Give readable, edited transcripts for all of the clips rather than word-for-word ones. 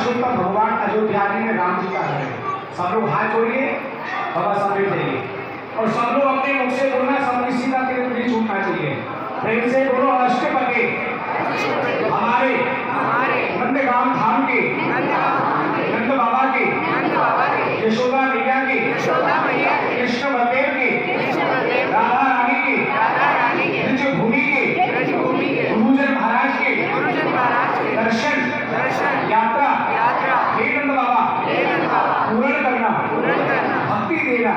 अशोक का भगवान अयोध्या में राम जी का घर है। सब लोग हाथ जोड़िए, बाबा सब बैठ जाइए और सब लोग अपने मुख से बोलना, सब किसी का तीर्थ नहीं छूटना चाहिए। प्रेम से बोलो, अष्टपति हमारे नंदगांव धाम के नंद बाबा के यशोदा मैया के कृष्ण बलदेव के राधा रानी के निज भूमि के गुरुजन महाराज के दर्शन यात्रा हे नंद बाबा पूर्ण करना, भक्ति देना,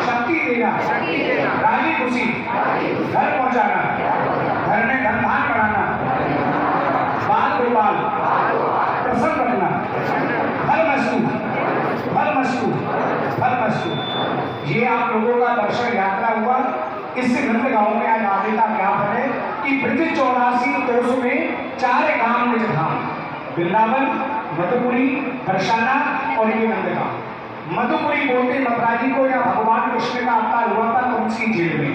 शक्ति देना, राजी खुशी घर पहुंचाना, घर में धन धान बढ़ाना, बाल गोपाल प्रसन्न रखना, फल मस्तु। ये आप लोगों का दर्शन यात्रा हुआ। इस नंदगांव में आज आने का क्या है कि ब्रज 84 कोष में 4 गांव निज धाम, वृंदावन, मधुपुरी, बरसाना और ये नंदगांव। मधुपुरी बोलते मथुरा जी को, या भगवान कृष्ण का अवतार हुआ था कौन सी जेल में।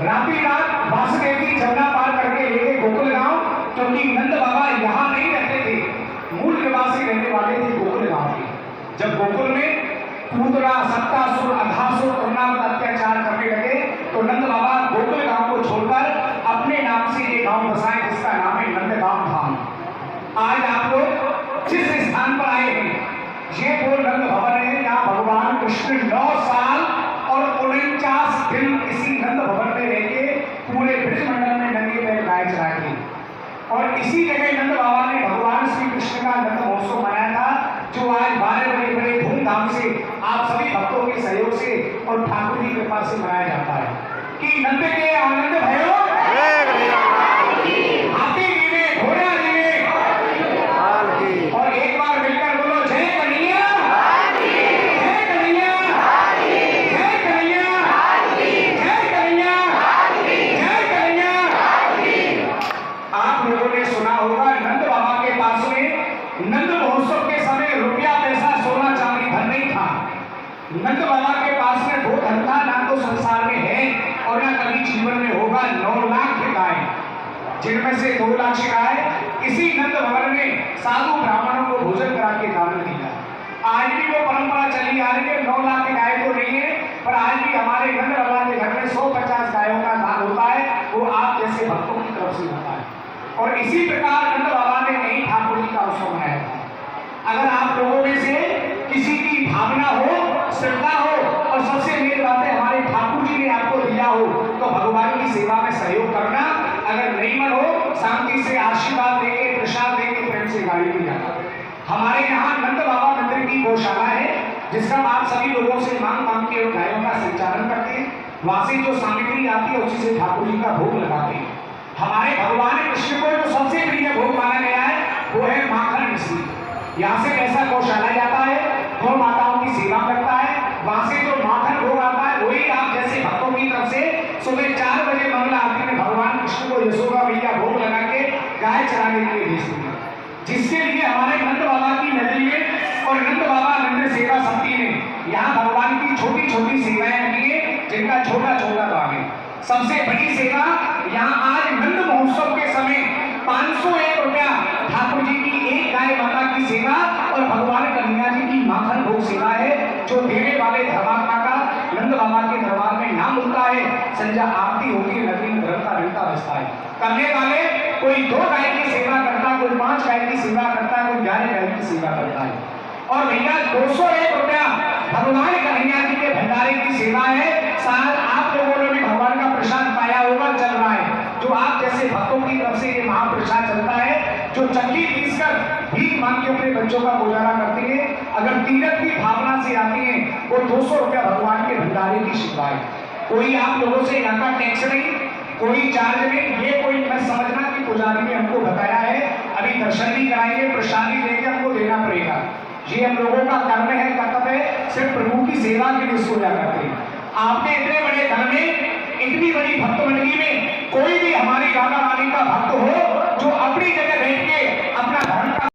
रात वासुदेव की जमुना पार करके ले गए गोकुल गांव, क्योंकि नंद बाबा यहाँ नहीं रहते थे, मूल निवासी रहने वाले थे गोकुल गांव के। जब गोकुल में पूतना, सत्तासुर, अघासुर और अत्याचार करने लगे तो नंद बाबा गोकुल गांव को छोड़कर अपने नाम से एक गांव बसाए जिसका नाम है नंदगांव धाम। आज आप लोग जिस स्थान पर आए हैं ये वो नंद भवन है जहाँ भगवान कृष्ण 9 साल और 49 दिन इसी नंद भवन में रहके पूरे ब्रजमंडल में नंगे पैर गाय चराए थे। और इसी जगह नंद बाबा ने भगवान श्री कृष्ण का नंद महोत्सव मनाया था, जो आज 12 बड़े धूमधाम से आप सभी भक्तों के सहयोग से और ठाकुर जी की कृपा से मनाया जाता है। कि नंद के आनंद भयो हाथी गिरे, घोड़ा गिरे, और एक बार मिलकर बोलो जय कन्हैया, जय कन्हैया, जय कन्हैया, जय कन्हैया, जय कन्हैया। आप लोगों ने सुना होगा नंद बाबा के पास में नंद महोत्सव के समय रुपया पैसा सोना चांदी धन नहीं था। नंद बाबा के पास में वो धन था ना तो संसार में है और ना कभी जीवन में होगा। 9 लाख गाय, जिनमें से 2 लाख गाय इसी नंद भवन में साधु ब्राह्मणों को भोजन करा के दान दिया। आज भी वो परंपरा चली आ रही है। 9 लाख गाय तो नहीं है, पर आज भी हमारे नंद बाबा के घर में 150 गायों का दान होता है, वो आप जैसे भक्तों की तरफ से होता है। और इसी प्रकार नंद बाबा ने नहीं ठाकुर जी का उत्सव मनाया था। अगर आप लोगों में से किसी की भावना हो, श्रद्धा हो और सबसे मेन बात है हमारे ठाकुर जी ने आपको दिया हो, तो भगवान की सेवा में सहयोग करना। अगर नहीं मन हो, शांति से आशीर्वाद देके, प्रसाद देके, प्रेम से गाड़ी में जाना। हमारे यहाँ नंद बाबा मंदिर की गौशाला है, जिसका आप सभी लोगों से मांग के गायों का संचालन करते हैं। वहां से जो सामग्री आती है उसी से ठाकुर जी का भोग लगाते हैं। हमारे भगवान कृष्ण को जो सबसे प्रिय भोग माना गया है वो है माखन मिश्री। यहाँ से पैसा गौशाला जाता है, गौ माताओं की सेवा करता है। वहां से जो माखन भोग आता है वही आप जैसे भक्तों की तरफ से सुबह 4 बजे मंगला आरती में भगवान कृष्ण को यशोदा मैया भोग लगा के गाय चराने के लिए भेजती है। जिसके लिए हमारे नंद बाबा की नगरी में और नंद बाबा नंद सेवा समिति ने यहाँ भगवान की छोटी छोटी सेवाएं रखी है, जिनका छोटा छोटा दान है। सबसे बड़ी सेवा यहाँ आज नंद महोत्सव के समय 501 रुपया ठाकुर जी की एक गाय माता की सेवा और भगवान कन्हैया जी की माखन भोग सेवा है, जो देने वाले धर्मात्मा का नंद बाबा के दरबार में नाम होता है। संध्या आरती होती है, नदी में धर्म का घंटा बजता है। करने वाले कोई 2 गाय की सेवा करता है, कोई 5 गाय की सेवा करता है, कोई 11 गाय की सेवा करता है। और भैया 201 रुपया भगवान कन्हैया जी के भंडारे की सेवा है। साथ आप लोगों ने भी भगवान का प्रसाद पाया होगा, चल रहा है, जो आप जैसे भक्तों की तरफ से ये महाप्रसाद चलता है, जो चक्की पीसकर भीख मांग के अपने बच्चों का गुजारा करती है। अगर तीरथ की भावना से आती है वो 200 रुपया भगवान के भंडारे की सेवा है। कोई आप लोगों से यहाँ का टैक्स नहीं, कोई चार्ज नहीं, ये कोई मैं समझना कि पुजारी ने हमको बताया है, अभी दर्शन भी कराएंगे, प्रसादी देके हमको देना पड़ेगा। ये हम लोगों का कर्म है, कर्तव्य है, सिर्फ प्रभु की सेवा के लिए सोचा करते हैं। आपने इतने बड़े धर्म में, इतनी बड़ी भक्त मंडली में कोई भी हमारी राधा रानी का भक्त हो जो अपनी जगह बैठ के